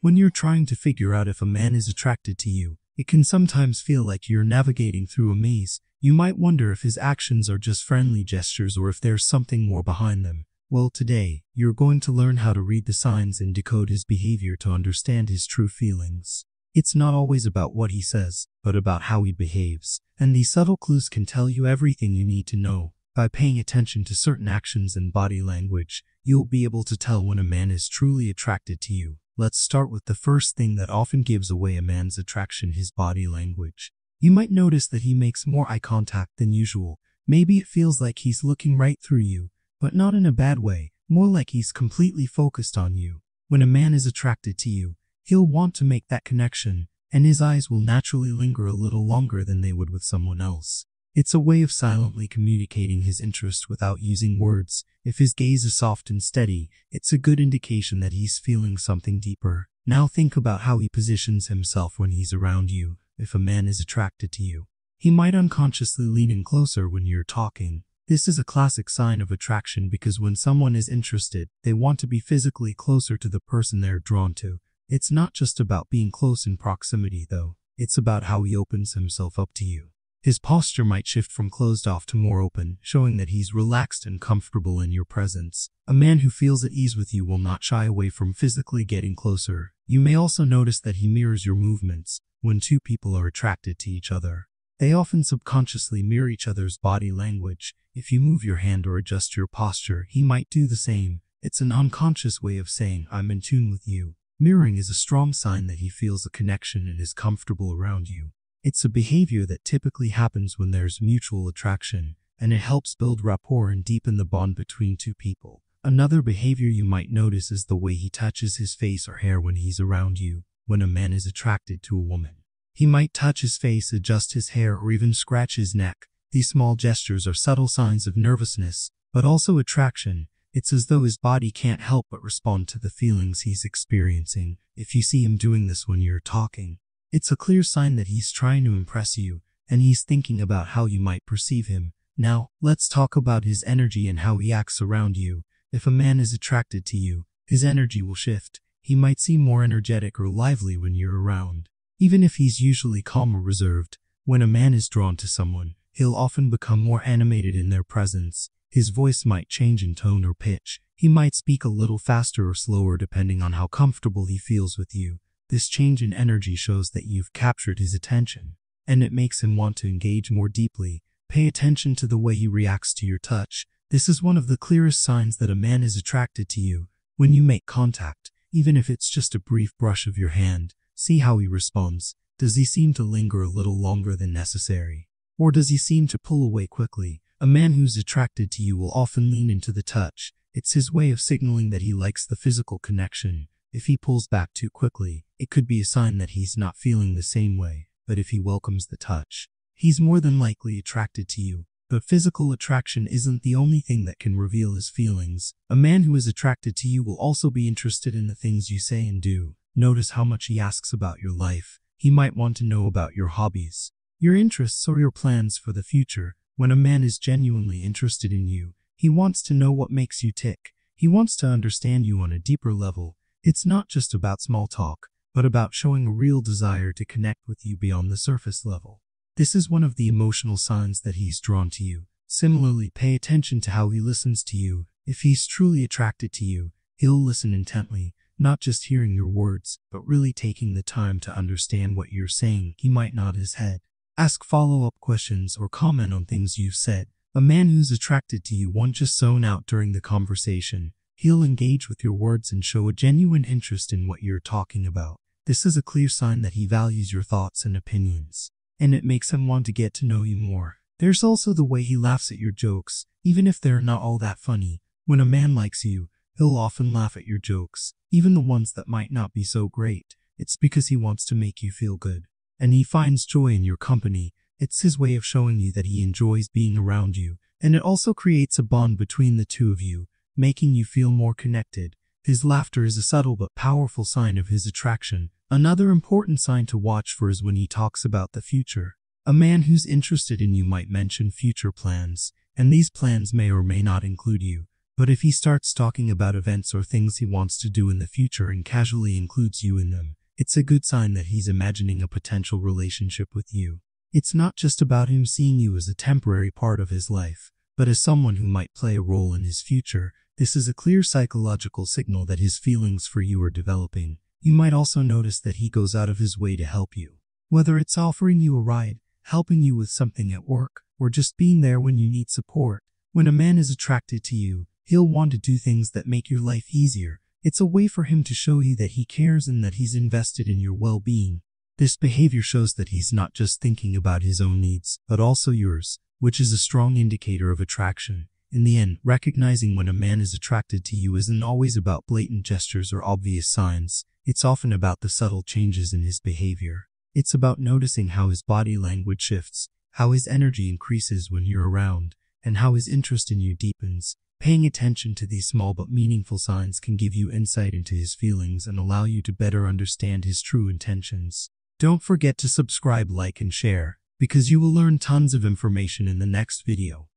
When you're trying to figure out if a man is attracted to you, it can sometimes feel like you're navigating through a maze. You might wonder if his actions are just friendly gestures or if there's something more behind them. Well, today, you're going to learn how to read the signs and decode his behavior to understand his true feelings. It's not always about what he says, but about how he behaves. And these subtle clues can tell you everything you need to know. By paying attention to certain actions and body language, you'll be able to tell when a man is truly attracted to you. Let's start with the first thing that often gives away a man's attraction: his body language. You might notice that he makes more eye contact than usual. Maybe it feels like he's looking right through you, but not in a bad way, more like he's completely focused on you. When a man is attracted to you, he'll want to make that connection, and his eyes will naturally linger a little longer than they would with someone else. It's a way of silently communicating his interest without using words. If his gaze is soft and steady, it's a good indication that he's feeling something deeper. Now think about how he positions himself when he's around you. If a man is attracted to you, he might unconsciously lean in closer when you're talking. This is a classic sign of attraction because when someone is interested, they want to be physically closer to the person they're drawn to. It's not just about being close in proximity, though. It's about how he opens himself up to you. His posture might shift from closed off to more open, showing that he's relaxed and comfortable in your presence. A man who feels at ease with you will not shy away from physically getting closer. You may also notice that he mirrors your movements. When two people are attracted to each other, they often subconsciously mirror each other's body language. If you move your hand or adjust your posture, he might do the same. It's an unconscious way of saying, "I'm in tune with you." Mirroring is a strong sign that he feels a connection and is comfortable around you. It's a behavior that typically happens when there's mutual attraction, and it helps build rapport and deepen the bond between two people. Another behavior you might notice is the way he touches his face or hair when he's around you. When a man is attracted to a woman, he might touch his face, adjust his hair, or even scratch his neck. These small gestures are subtle signs of nervousness, but also attraction. It's as though his body can't help but respond to the feelings he's experiencing. If you see him doing this when you're talking, it's a clear sign that he's trying to impress you, and he's thinking about how you might perceive him. Now, let's talk about his energy and how he acts around you. If a man is attracted to you, his energy will shift. He might seem more energetic or lively when you're around, even if he's usually calm or reserved. When a man is drawn to someone, he'll often become more animated in their presence. His voice might change in tone or pitch. He might speak a little faster or slower depending on how comfortable he feels with you. This change in energy shows that you've captured his attention, and it makes him want to engage more deeply. Pay attention to the way he reacts to your touch. This is one of the clearest signs that a man is attracted to you. When you make contact, even if it's just a brief brush of your hand, see how he responds. Does he seem to linger a little longer than necessary? Or does he seem to pull away quickly? A man who's attracted to you will often lean into the touch. It's his way of signaling that he likes the physical connection. If he pulls back too quickly, it could be a sign that he's not feeling the same way. But if he welcomes the touch, he's more than likely attracted to you. But physical attraction isn't the only thing that can reveal his feelings. A man who is attracted to you will also be interested in the things you say and do. Notice how much he asks about your life. He might want to know about your hobbies, your interests, or your plans for the future. When a man is genuinely interested in you, he wants to know what makes you tick. He wants to understand you on a deeper level. It's not just about small talk, but about showing a real desire to connect with you beyond the surface level. This is one of the emotional signs that he's drawn to you. Similarly, pay attention to how he listens to you. If he's truly attracted to you, he'll listen intently, not just hearing your words, but really taking the time to understand what you're saying. He might nod his head, ask follow-up questions, or comment on things you've said. A man who's attracted to you won't just zone out during the conversation. He'll engage with your words and show a genuine interest in what you're talking about. This is a clear sign that he values your thoughts and opinions, and it makes him want to get to know you more. There's also the way he laughs at your jokes, even if they're not all that funny. When a man likes you, he'll often laugh at your jokes, even the ones that might not be so great. It's because he wants to make you feel good, and he finds joy in your company. It's his way of showing you that he enjoys being around you, and it also creates a bond between the two of you, making you feel more connected. His laughter is a subtle but powerful sign of his attraction. Another important sign to watch for is when he talks about the future. A man who's interested in you might mention future plans, and these plans may or may not include you. But if he starts talking about events or things he wants to do in the future and casually includes you in them, it's a good sign that he's imagining a potential relationship with you. It's not just about him seeing you as a temporary part of his life, but as someone who might play a role in his future. This is a clear psychological signal that his feelings for you are developing. You might also notice that he goes out of his way to help you. Whether it's offering you a ride, helping you with something at work, or just being there when you need support. When a man is attracted to you, he'll want to do things that make your life easier. It's a way for him to show you that he cares and that he's invested in your well-being. This behavior shows that he's not just thinking about his own needs, but also yours, which is a strong indicator of attraction. In the end, recognizing when a man is attracted to you isn't always about blatant gestures or obvious signs. It's often about the subtle changes in his behavior. It's about noticing how his body language shifts, how his energy increases when you're around, and how his interest in you deepens. Paying attention to these small but meaningful signs can give you insight into his feelings and allow you to better understand his true intentions. Don't forget to subscribe, like, and share, because you will learn tons of information in the next video.